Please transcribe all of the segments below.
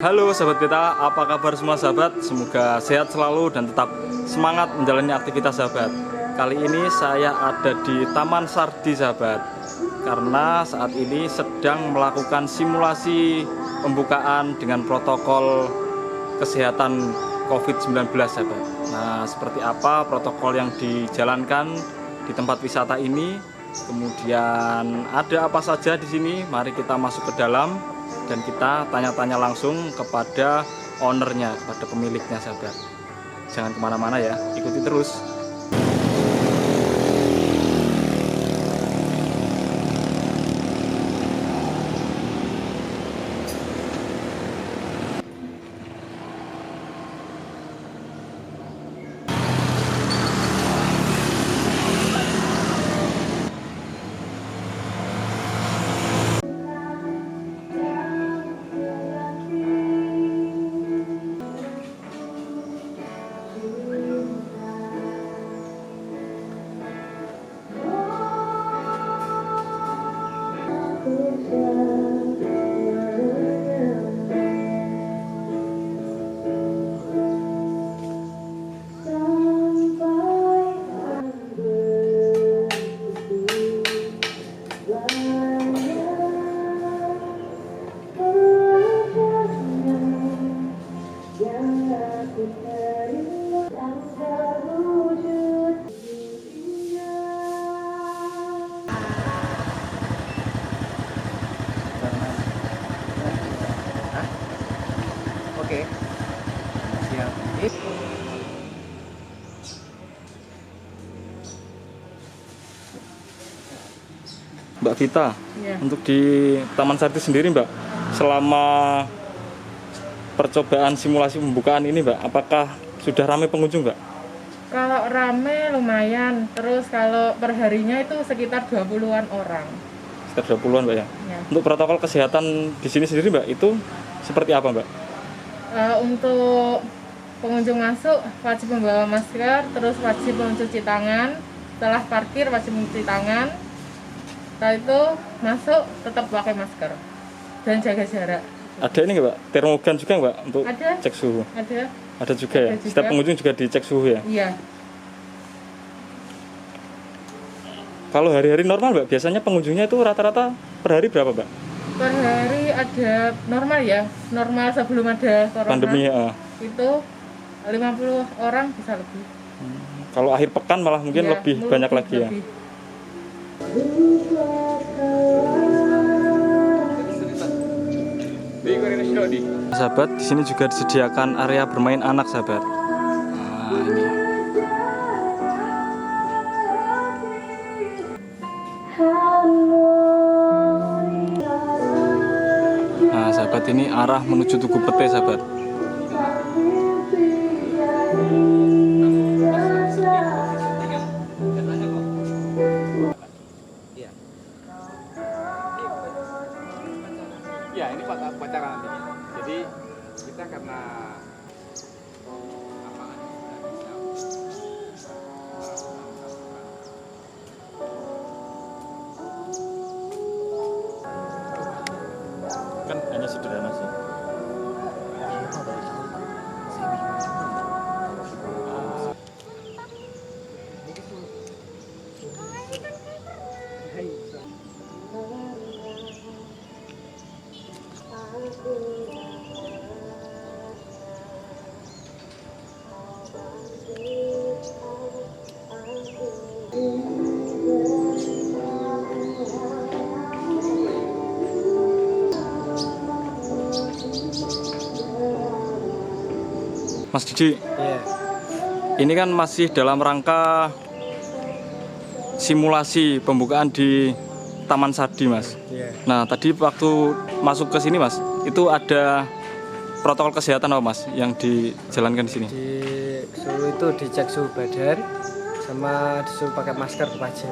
Halo sahabat beta, apa kabar semua sahabat? Semoga sehat selalu dan tetap semangat menjalani aktivitas sahabat. Kali ini saya ada di Taman Sardi sahabat, karena saat ini sedang melakukan simulasi pembukaan dengan protokol kesehatan COVID-19 sahabat. Nah, seperti apa protokol yang dijalankan di tempat wisata ini? Kemudian ada apa saja di sini? Mari kita masuk ke dalam dan kita tanya-tanya langsung kepada ownernya, kepada pemiliknya sahabat. Jangan kemana-mana ya, ikuti terus. Oke, siap. Mbak Vita, Ya. untuk di Taman Sardi sendiri Mbak, selama percobaan simulasi pembukaan ini Mbak, apakah sudah ramai pengunjung Mbak? Kalau rame lumayan, terus kalau perharinya itu sekitar 20-an orang. Sekitar 20-an Mbak ya? Ya. Untuk protokol kesehatan di sini sendiri Mbak, itu seperti apa Mbak? Untuk pengunjung masuk wajib membawa masker, terus wajib mencuci tangan. Setelah parkir wajib mencuci tangan. Setelah itu masuk tetap pakai masker dan jaga jarak. Ada ini nggak Mbak? Termogan juga Mbak untuk Ada. cek suhu? Ada? Ada juga ya? Ada juga. Setiap pengunjung juga dicek suhu ya? Iya. Kalau hari-hari normal Mbak, biasanya pengunjungnya itu rata-rata per hari berapa Mbak? Per hari ada normal ya, normal sebelum ada corona. Pandemi ya? Itu 50 orang bisa lebih. Kalau akhir pekan malah mungkin Iya, lebih banyak lagi ya? lebih. Sahabat, di sini juga disediakan area bermain anak sahabat. Nah, ini. Nah, sahabat, ini arah menuju Tugu Pete sahabat. Ya, ini pacaran nanti. Jadi kita karena Kan hanya sederhana sih. Mas Didi, Iya. ini kan masih dalam rangka simulasi pembukaan di Taman Sardi, Mas. Iya. Nah, tadi waktu masuk ke sini, Mas, itu ada protokol kesehatan apa, Mas, yang dijalankan di sini? Di Solo itu dicek suhu badan sama disuruh pakai masker wajib.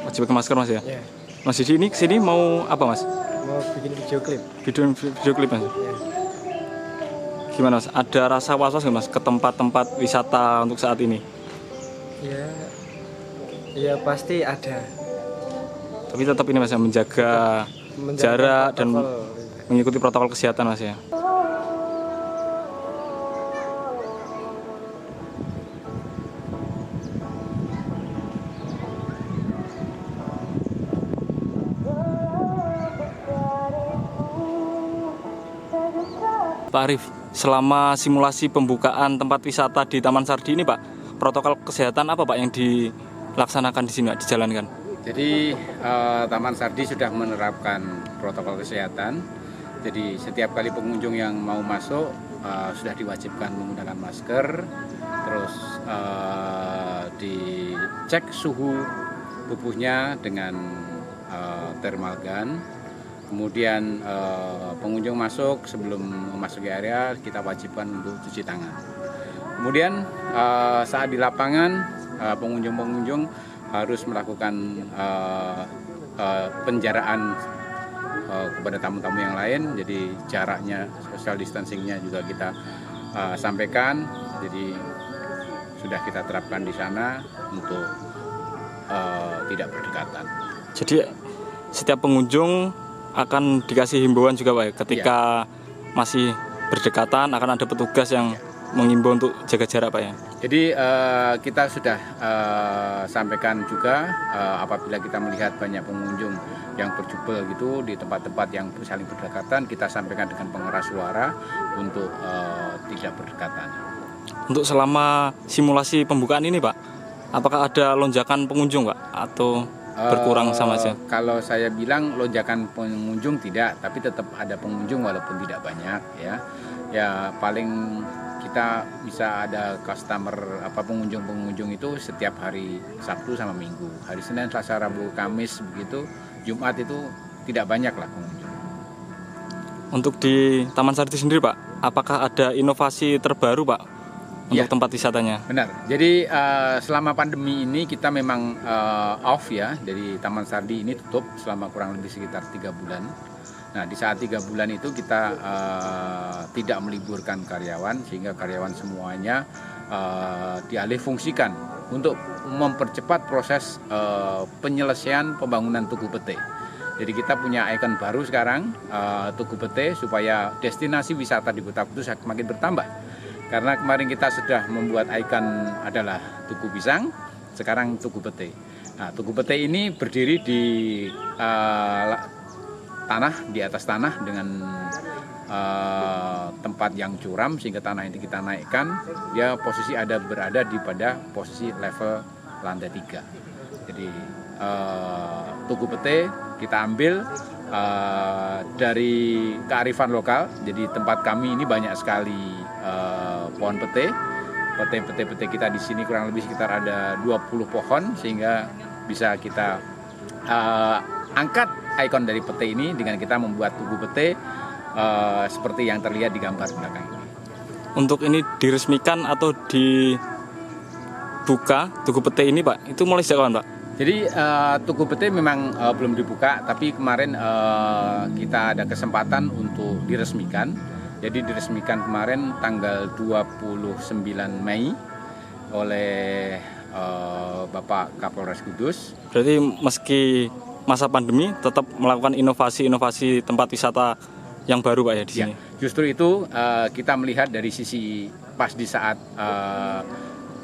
Wajib pakai masker, Mas ya? Ya, Mas Didi ini kesini mau apa, Mas? mau bikin video klip. Video klip, Mas. Ya. Gimana, Mas? Ada rasa was-was nggak, Mas, ke tempat-tempat wisata untuk saat ini? Ya, ya pasti ada. Tapi tetap ini, Mas, ya, menjaga Menjaga jarak dan protokol. mengikuti protokol kesehatan, Mas ya. Pak Arif, selama simulasi pembukaan tempat wisata di Taman Sardi ini Pak, protokol kesehatan apa Pak yang dilaksanakan di sini Pak, dijalankan? Jadi Taman Sardi sudah menerapkan protokol kesehatan. Jadi setiap kali pengunjung yang mau masuk sudah diwajibkan menggunakan masker, terus dicek suhu tubuhnya dengan thermal gun. Kemudian pengunjung masuk, sebelum memasuki area kita wajibkan untuk cuci tangan. Kemudian saat di lapangan pengunjung harus melakukan penjaraan kepada tamu-tamu yang lain. Jadi jaraknya, social distancingnya juga kita sampaikan. Jadi sudah kita terapkan di sana untuk tidak berdekatan. Jadi setiap pengunjung akan dikasih himbauan juga Pak, ketika masih berdekatan akan ada petugas yang mengimbau untuk jaga jarak Pak ya. Jadi kita sudah sampaikan juga apabila kita melihat banyak pengunjung yang berjubel gitu di tempat-tempat yang saling berdekatan, kita sampaikan dengan pengeras suara untuk tidak berdekatan. Untuk selama simulasi pembukaan ini Pak, apakah ada lonjakan pengunjung Pak atau berkurang sama aja? Kalau saya bilang lonjakan pengunjung tidak, tapi tetap ada pengunjung walaupun tidak banyak ya. Ya paling kita bisa ada customer pengunjung itu setiap hari Sabtu sama Minggu. Hari Senin, Selasa, Rabu, Kamis begitu. Jumat itu tidak banyak lah pengunjung. Untuk di Taman Sardi sendiri Pak, apakah ada inovasi terbaru Pak untuk tempat wisatanya? Benar. Jadi selama pandemi ini kita memang off ya. Jadi Taman Sardi ini tutup selama kurang lebih sekitar 3 bulan. Nah di saat 3 bulan itu kita tidak meliburkan karyawan, sehingga karyawan semuanya dialihfungsikan untuk mempercepat proses penyelesaian pembangunan Tugu Pete. Jadi kita punya ikon baru sekarang, Tugu Pete, supaya destinasi wisata di Kota Kudus semakin bertambah. Karena kemarin kita sudah membuat ikon adalah Tugu Pisang, sekarang Tugu Pete. Nah, Tugu Pete ini berdiri di tanah, di atas tanah dengan tempat yang curam, sehingga tanah ini kita naikkan, dia posisi berada pada posisi level lantai 3. Jadi Tugu Pete kita ambil dari kearifan lokal. Jadi tempat kami ini banyak sekali pohon pete kita di sini kurang lebih sekitar ada 20 pohon, sehingga bisa kita angkat ikon dari pete ini dengan kita membuat Tugu Pete seperti yang terlihat di gambar belakang ini. Untuk ini diresmikan atau dibuka Tugu Pete ini Pak, itu mulai sejak kapan Pak? Jadi Tugu Pete memang belum dibuka, tapi kemarin kita ada kesempatan untuk diresmikan. Jadi diresmikan kemarin tanggal 29 Mei oleh Bapak Kapolres Kudus. Berarti meski masa pandemi tetap melakukan inovasi-inovasi tempat wisata yang baru Pak ya di sini. Justru itu kita melihat dari sisi pas di saat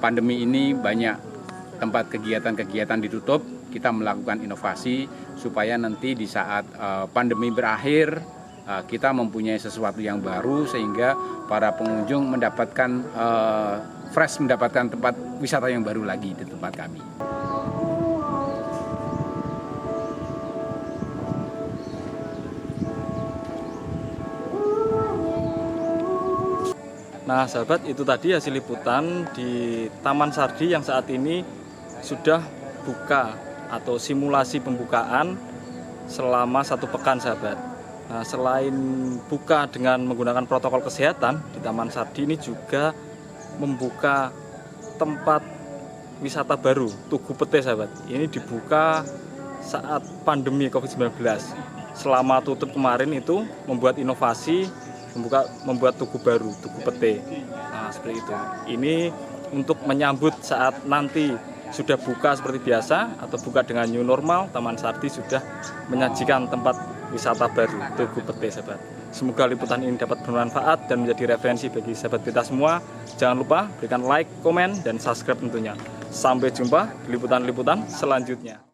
pandemi ini banyak tempat kegiatan-kegiatan ditutup, kita melakukan inovasi supaya nanti di saat pandemi berakhir kita mempunyai sesuatu yang baru, sehingga para pengunjung mendapatkan mendapatkan tempat wisata yang baru lagi di tempat kami. Nah sahabat, itu tadi hasil liputan di Taman Sardi yang saat ini sudah buka atau simulasi pembukaan selama 1 pekan sahabat. Nah, selain buka dengan menggunakan protokol kesehatan, di Taman Sardi ini juga membuka tempat wisata baru, Tugu Pete sahabat. Ini dibuka saat pandemi COVID-19. Selama tutup kemarin itu membuat inovasi, membuat tugu baru, Tugu Pete. Nah, seperti itu. Ini untuk menyambut saat nanti sudah buka seperti biasa atau buka dengan new normal, Taman Sardi sudah menyajikan tempat wisata baru, Tugu Pete sahabat. Semoga liputan ini dapat bermanfaat dan menjadi referensi bagi sahabat kita semua. Jangan lupa berikan like, komen, dan subscribe tentunya. Sampai jumpa di liputan-liputan selanjutnya.